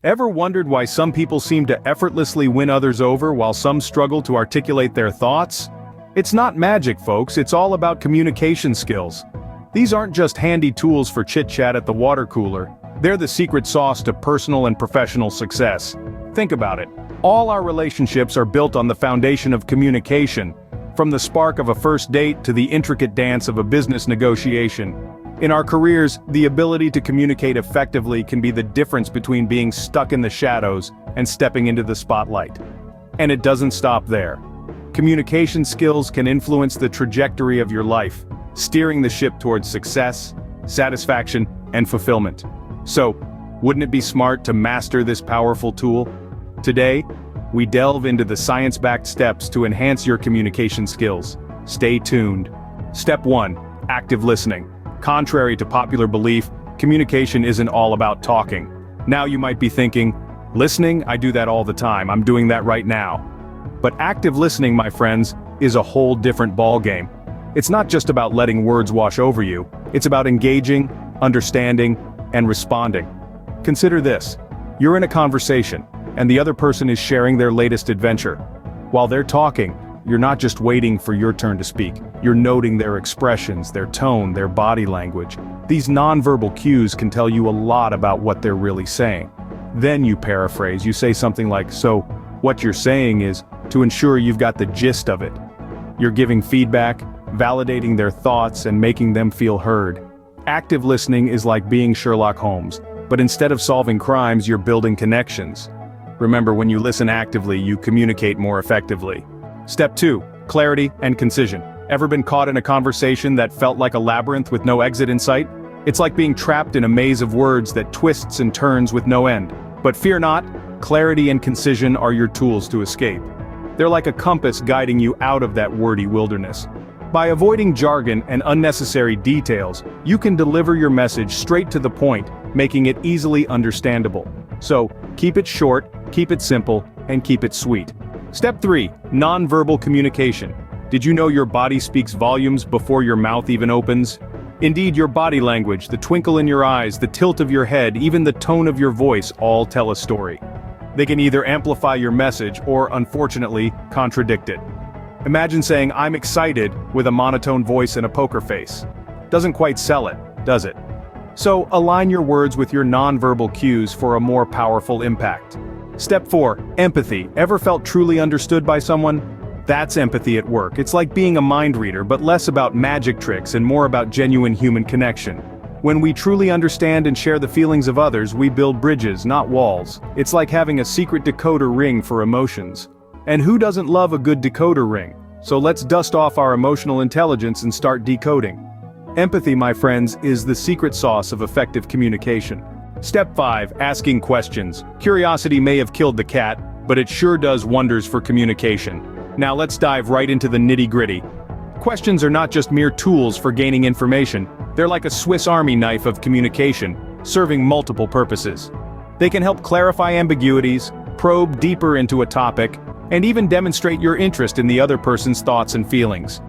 Ever wondered why some people seem to effortlessly win others over while some struggle to articulate their thoughts? It's not magic, folks, it's all about communication skills. These aren't just handy tools for chit-chat at the water cooler, they're the secret sauce to personal and professional success. Think about it. All our relationships are built on the foundation of communication, from the spark of a first date to the intricate dance of a business negotiation. In our careers, the ability to communicate effectively can be the difference between being stuck in the shadows and stepping into the spotlight. And it doesn't stop there. Communication skills can influence the trajectory of your life, steering the ship towards success, satisfaction, and fulfillment. So, wouldn't it be smart to master this powerful tool? Today, we delve into the science-backed steps to enhance your communication skills. Stay tuned. Step 1. Active listening. Contrary to popular belief, communication isn't all about talking. Now you might be thinking, listening? I do that all the time, I'm doing that right now. But active listening, my friends, is a whole different ballgame. It's not just about letting words wash over you, it's about engaging, understanding, and responding. Consider this. You're in a conversation, and the other person is sharing their latest adventure. While they're talking, you're not just waiting for your turn to speak, you're noting their expressions, their tone, their body language. These nonverbal cues can tell you a lot about what they're really saying. Then you paraphrase, you say something like, "So, what you're saying is," to ensure you've got the gist of it. You're giving feedback, validating their thoughts, and making them feel heard. Active listening is like being Sherlock Holmes, but instead of solving crimes, you're building connections. Remember, when you listen actively, you communicate more effectively. Step 2. Clarity and concision. Ever been caught in a conversation that felt like a labyrinth with no exit in sight? It's like being trapped in a maze of words that twists and turns with no end. But fear not, clarity and concision are your tools to escape. They're like a compass guiding you out of that wordy wilderness. By avoiding jargon and unnecessary details, you can deliver your message straight to the point, making it easily understandable. So, keep it short, keep it simple, and keep it sweet. Step 3. Nonverbal communication. Did you know your body speaks volumes before your mouth even opens? Indeed, your body language, the twinkle in your eyes, the tilt of your head, even the tone of your voice all tell a story. They can either amplify your message or, unfortunately, contradict it. Imagine saying, "I'm excited," with a monotone voice and a poker face. Doesn't quite sell it, does it? So, align your words with your nonverbal cues for a more powerful impact. Step 4. Empathy. Ever felt truly understood by someone? That's empathy at work. It's like being a mind reader, but less about magic tricks and more about genuine human connection. When we truly understand and share the feelings of others, we build bridges, not walls. It's like having a secret decoder ring for emotions. And who doesn't love a good decoder ring? So let's dust off our emotional intelligence and start decoding. Empathy, my friends, is the secret sauce of effective communication. Step 5. Asking questions. Curiosity may have killed the cat, but it sure does wonders for communication. Now let's dive right into the nitty-gritty. Questions are not just mere tools for gaining information, they're like a Swiss Army knife of communication, serving multiple purposes. They can help clarify ambiguities, probe deeper into a topic, and even demonstrate your interest in the other person's thoughts and feelings.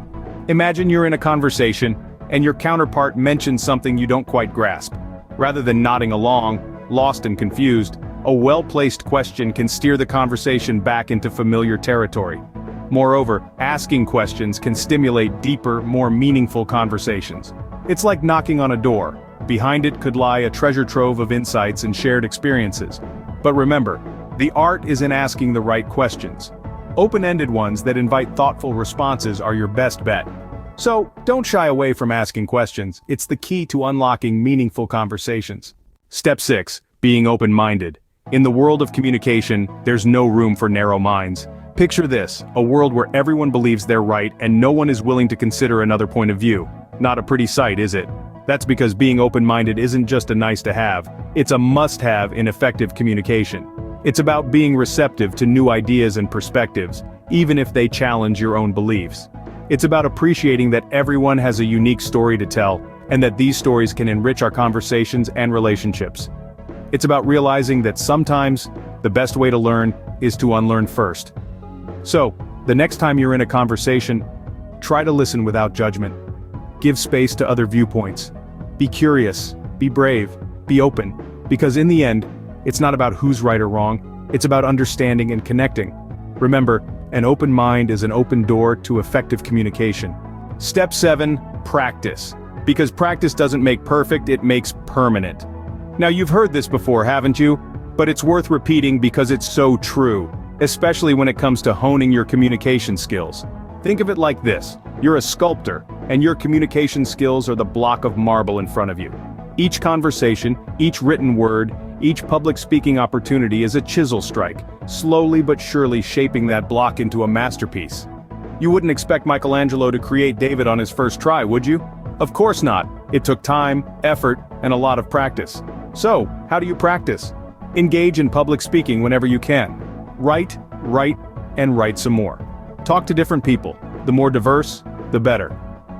Imagine you're in a conversation, and your counterpart mentions something you don't quite grasp. Rather than nodding along, lost and confused, a well-placed question can steer the conversation back into familiar territory. Moreover, asking questions can stimulate deeper, more meaningful conversations. It's like knocking on a door. Behind it could lie a treasure trove of insights and shared experiences. But remember, the art is in asking the right questions. Open-ended ones that invite thoughtful responses are your best bet. So, don't shy away from asking questions. It's the key to unlocking meaningful conversations. Step 6. Being open-minded. In the world of communication, there's no room for narrow minds. Picture this, a world where everyone believes they're right and no one is willing to consider another point of view. Not a pretty sight, is it? That's because being open-minded isn't just a nice-to-have, it's a must-have in effective communication. It's about being receptive to new ideas and perspectives, even if they challenge your own beliefs. It's about appreciating that everyone has a unique story to tell, and that these stories can enrich our conversations and relationships. It's about realizing that sometimes, the best way to learn is to unlearn first. So, the next time you're in a conversation, try to listen without judgment. Give space to other viewpoints. Be curious, be brave, be open, because in the end, It's not about who's right or wrong, it's about understanding and connecting. Remember, an open mind is an open door to effective communication. Step 7, practice. Because practice doesn't make perfect, it makes permanent. Now you've heard this before, haven't you? But it's worth repeating because it's so true, especially when it comes to honing your communication skills. Think of it like this: you're a sculptor, and your communication skills are the block of marble in front of you. Each conversation, each written word, each public speaking opportunity is a chisel strike, slowly but surely shaping that block into a masterpiece. You wouldn't expect Michelangelo to create David on his first try, would you? Of course not. It took time, effort, and a lot of practice. So, how do you practice? Engage in public speaking whenever you can. Write, and write some more. Talk to different people. The more diverse, the better.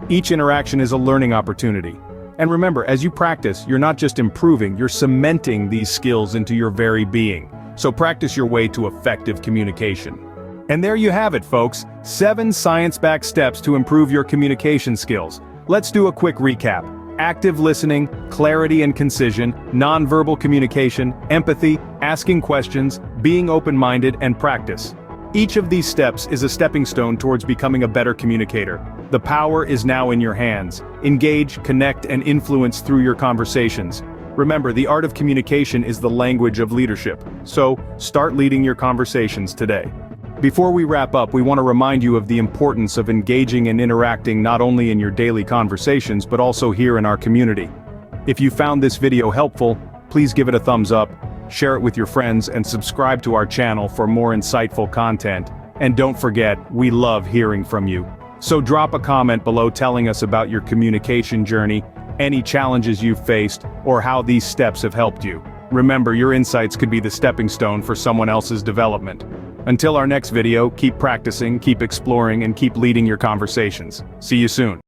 Each interaction is a learning opportunity. And remember, as you practice, you're not just improving, you're cementing these skills into your very being. So practice your way to effective communication. And there you have it, folks. 7 science-backed steps to improve your communication skills. Let's do a quick recap. Active listening, clarity and concision, nonverbal communication, empathy, asking questions, being open-minded, and practice. Each of these steps is a stepping stone towards becoming a better communicator. The power is now in your hands. Engage, connect, and influence through your conversations. Remember, the art of communication is the language of leadership. So, start leading your conversations today. Before we wrap up, we want to remind you of the importance of engaging and interacting not only in your daily conversations but also here in our community. If you found this video helpful, please give it a thumbs up, share it with your friends, and subscribe to our channel for more insightful content. And don't forget, we love hearing from you. So drop a comment below telling us about your communication journey, any challenges you've faced, or how these steps have helped you. Remember, your insights could be the stepping stone for someone else's development. Until our next video, keep practicing, keep exploring, and keep leading your conversations. See you soon.